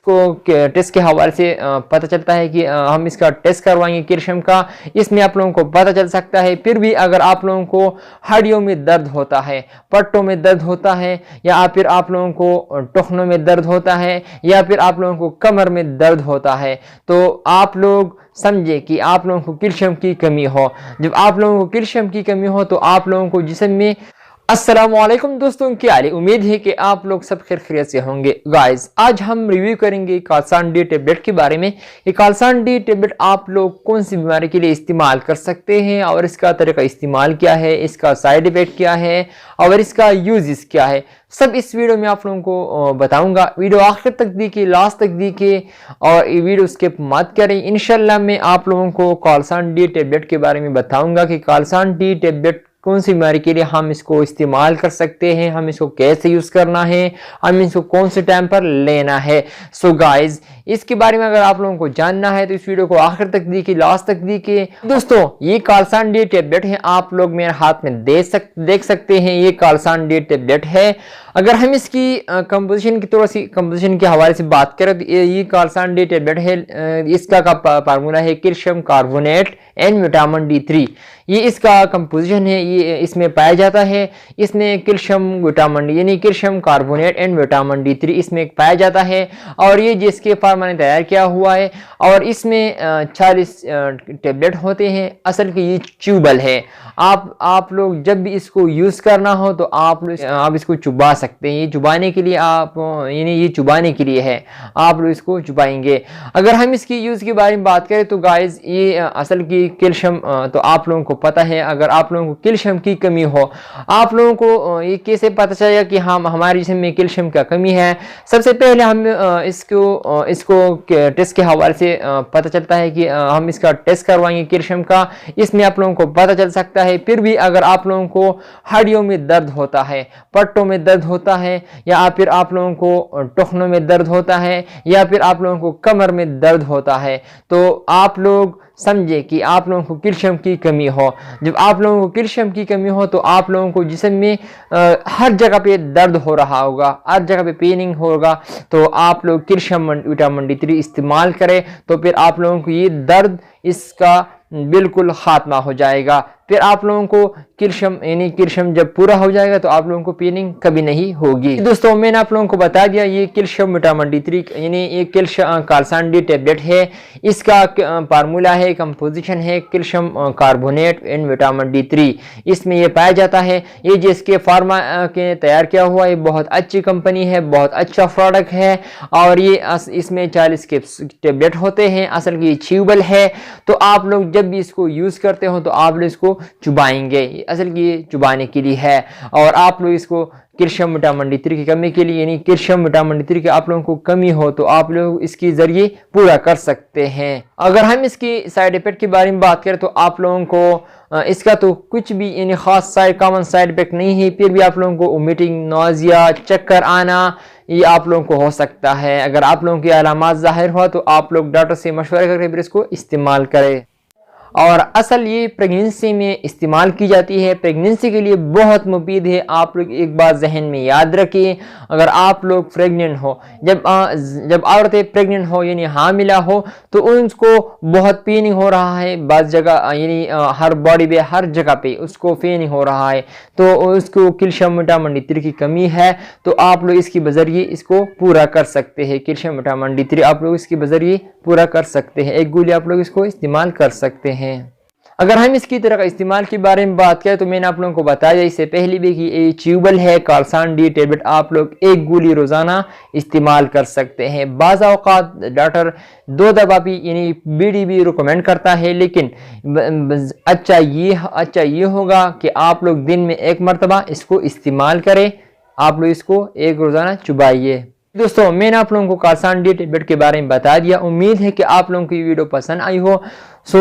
को टेस्ट के हवाले से पता चलता है कि हम इसका टेस्ट करवाएंगे कैल्शियम का, इसमें आप लोगों को पता चल सकता है। फिर भी अगर आप लोगों को हड्डियों में दर्द होता है, पट्टों में दर्द होता है, या फिर आप लोगों को टखनों में दर्द होता है, या फिर आप लोगों को कमर में दर्द होता है, तो आप लोग समझे कि आप लोगों को कैल्शियम की कमी हो। जब आप लोगों को कैल्शियम की कमी हो तो आप लोगों को जिस्म में अस्सलामुअलैकुम दोस्तों, क्या हाल है? उम्मीद है कि आप लोग सब खैरियत से होंगे। गाइस, आज हम रिव्यू करेंगे कालसान डी टेबलेट के बारे में। ये कालसान डी टेबलेट आप लोग कौन सी बीमारी के लिए इस्तेमाल कर सकते हैं और इसका तरीका इस्तेमाल क्या है, इसका साइड इफेक्ट क्या है और इसका यूजेस क्या है, सब इस वीडियो में आप लोगों को बताऊंगा। वीडियो आखिर तक देखिए, लास्ट तक देखिए और ये वीडियो स्किप मत करें। इंशाल्लाह मैं आप लोगों को कालसान डी टेबलेट के बारे में बताऊंगा कि कालसान डी टेबलेट कौन सी बीमारी के लिए हम इसको इस्तेमाल कर सकते हैं, हम इसको कैसे यूज करना है, हम इसको कौन से टाइम पर लेना है। सो गाइज, इसके बारे में अगर आप लोगों को जानना है तो इस वीडियो को आखिर तक देखिए, लास्ट तक देखिए। दोस्तों, ये कालसान डी टेबलेट है, आप लोग मेरे हाथ में देख सकते हैं, ये कालसान डी टेबलेट है। अगर हम इसकी कंपोजिशन की थोड़ा सी कंपोजिशन के हवाले से बात करें तो ये कालसान डी टेबलेट है, इसका फार्मूला है calcium carbonate and vitamin D3। ये इसका कंपोजिशन है, ये इसमें पाया जाता है। इसमें कैल्शियम विटामिन डी यानी calcium carbonate and vitamin D3 इसमें पाया जाता है और ये जिसके फार्मा ने तैयार किया हुआ है। और इसमें 40 टेबलेट होते हैं। असल की ये च्यूबल है। आप लोग जब भी इसको यूज करना हो तो आप इसको चुबा सकते हैं। ये चुबाने के लिए ये चुबाने के लिए है, आप लोग इसको चुबाएंगे। अगर हम इसकी यूज के बारे में बात करें तो गाइज, ये असल की कैल्शियम तो आप लोगों को पता है। अगर आप लोगों को कैल्शियम की कमी हो, आप लोगों को ये कैसे पता चलेगा कि हम हमारे जिस्म में कैल्शियम का कमी है? सबसे पहले हम इसको टेस्ट के हवाले से पता चलता है कि हम इसका टेस्ट करवाएंगे कैल्शियम का, इसमें आप लोगों को पता चल सकता है। फिर भी अगर आप लोगों को हड्डियों में दर्द होता है, पट्टों में दर्द होता है, या फिर आप लोगों को टखनों में दर्द होता है, या फिर आप लोगों को कमर में दर्द होता है, तो आप लोग समझे कि आप लोगों को कैल्शियम की कमी हो। जब आप लोगों को कैल्शियम की कमी हो तो आप लोगों को जिस्म में हर जगह पे दर्द हो रहा होगा, हर जगह पे पेनिंग होगा, तो आप लोग कैल्शियम विटामिन D3 इस्तेमाल करें तो फिर आप लोगों को ये दर्द इसका बिल्कुल खात्मा हो जाएगा। फिर आप लोगों को कैल्शियम जब पूरा हो जाएगा तो आप लोगों को पेनिंग कभी नहीं होगी। दोस्तों, मैंने आप लोगों को बता दिया, ये कैल्शियम विटामिन D3 यानी ये कैल्शियम कालसान डी टेबलेट है। इसका फार्मूला है, कंपोजिशन है calcium carbonate and vitamin D3। इसमें ये पाया जाता है। ये जिसके फार्मा के तैयार किया हुआ है, बहुत अच्छी कंपनी है, बहुत अच्छा प्रोडक्ट है। और ये इसमें 40 के टेबलेट होते हैं। असल की च्यूबल है, तो आप लोग जब भी इसको यूज करते हो तो आप लोग इसको चुबाएंगे। असल की ये चुबाने के लिए है। और आप लोग इसको कैल्शियम विटामिन D3 की कमी के लिए यानी कैल्शियम विटामिन D3 की आप लोगों को कमी हो तो आप लोग इसके जरिए पूरा कर सकते हैं। अगर हम इसकी साइड इफेक्ट के बारे में बात करें तो आप लोगों को इसका तो कुछ भी यानी खास कॉमन साइड इफेक्ट नहीं है। फिर भी आप लोगों को वोमिटिंग, नौजिया, चक्कर आना ये आप लोगों को हो सकता है। अगर आप लोगों की अलामात जाहिर हुआ तो आप लोग डॉक्टर से मशवरा करके फिर इसको इस्तेमाल करें। और असल ये प्रेगनेंसी में इस्तेमाल की जाती है, प्रेगनेंसी के लिए बहुत मुफीद है। आप लोग एक बात जहन में याद रखिए, अगर आप लोग प्रेग्नेंट हो, जब औरतें प्रेग्नेंट हो यानी हामिला हो तो उनको बहुत पेनिंग हो रहा है, बाज़ जगह यानी हर बॉडी पे हर जगह पे उसको पेनिंग हो रहा है, तो उसको कैल्शियम विटामिन D3 की कमी है। तो आप लोग इसके बजरिए इसको पूरा कर सकते हैं। कैल्शियम विटामिन D3 आप लोग इसके बजरिए पूरा कर सकते हैं। एक गोली आप लोग इसको इस्तेमाल कर सकते हैं। अगर हम इसकी तरह का इस्तेमाल के बारे में बात करें तो मैंने आप लोगों को बताया इससे पहले भी कि ये च्यूबल है कालसान डी टेबलेट, आप लोग एक गोली रोजाना इस्तेमाल कर सकते हैं। बाज़ औक़ात डॉक्टर 2 दफ़ा भी यानी बीडी भी रिकमेंड करता है, लेकिन अच्छा ये होगा कि आप लोग दिन में 1 मरतबा इसको इस्तेमाल करें। आप लोग इसको एक रोजाना चुबाइए। दोस्तों, मैंने आप लोगों को कालसान डी टेबलेट के बारे में बता दिया। उम्मीद है कि आप लोगों को ये वीडियो पसंद आई हो।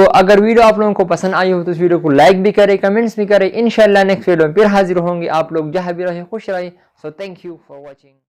अगर वीडियो आप लोगों को पसंद आई हो तो इस वीडियो को लाइक भी करें, कमेंट्स भी करें। इंशाल्लाह नेक्स्ट वीडियो में फिर हाजिर होंगे। आप लोग जहाँ भी रहे खुश रहे। Thank you for watching.